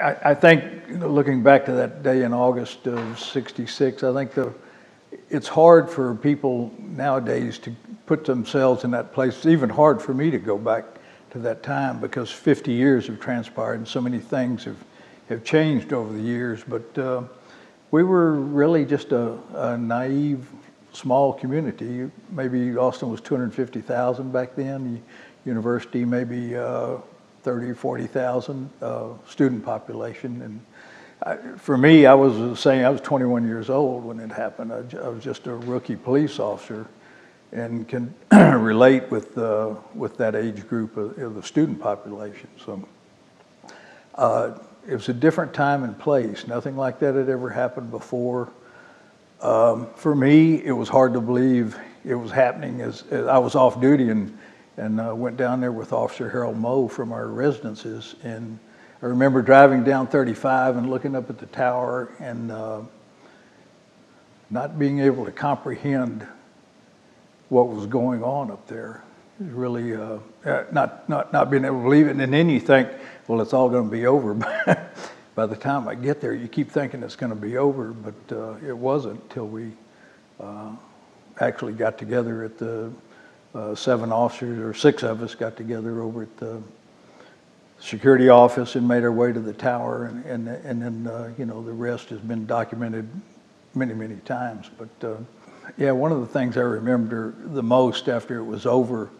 I think, looking back to that day in August of '66, I think it's hard for people nowadays to put themselves in that place. It's even hard for me to go back to that time because 50 years have transpired and so many things have changed over the years. But we were really just a naive, small community. Maybe Austin was 250,000 back then. The university maybe 30 or 40,000 student population. And for me, I was saying I was 21 years old when it happened. I was just a rookie police officer and can relate with that age group of the student population. So it was a different time and place. Nothing like that had ever happened before. For me, it was hard to believe it was happening as I was off duty and went down there with Officer Harold Moe from our residences. And I remember driving down 35 and looking up at the tower and not being able to comprehend what was going on up there. It was really not being able to believe it. And then you think, well, it's all going to be over. By the time I get there, you keep thinking it's going to be over, but it wasn't until we actually got together at the 7 officers, or 6 of us got together over at the security office and made our way to the tower, and then you know, the rest has been documented many, many times. But yeah, one of the things I remember the most after it was over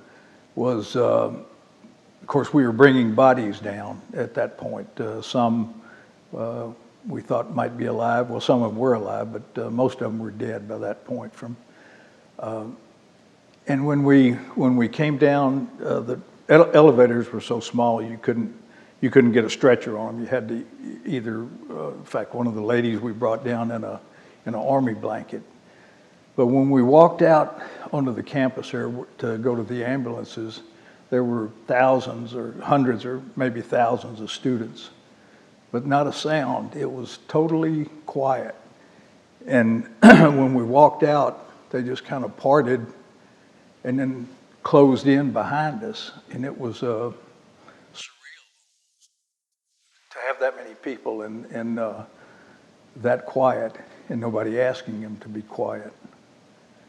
was, of course, we were bringing bodies down at that point. Some we thought might be alive. Well, some of them were alive, but most of them were dead by that point. And when we came down, the elevators were so small you couldn't get a stretcher on them. You had to either, in fact, one of the ladies we brought down in an army blanket. But when we walked out onto the campus there to go to the ambulances, there were thousands or hundreds or maybe thousands of students, but not a sound. It was totally quiet. And when we walked out, they just kind of parted and then closed in behind us. And it was surreal to have that many people and that quiet and nobody asking them to be quiet.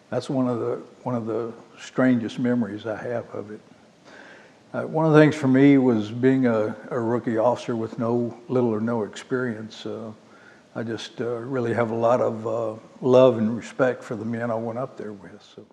That's one of the strangest memories I have of it. One of the things for me was being a rookie officer with little or no experience. I just really have a lot of love and respect for the men I went up there with. So.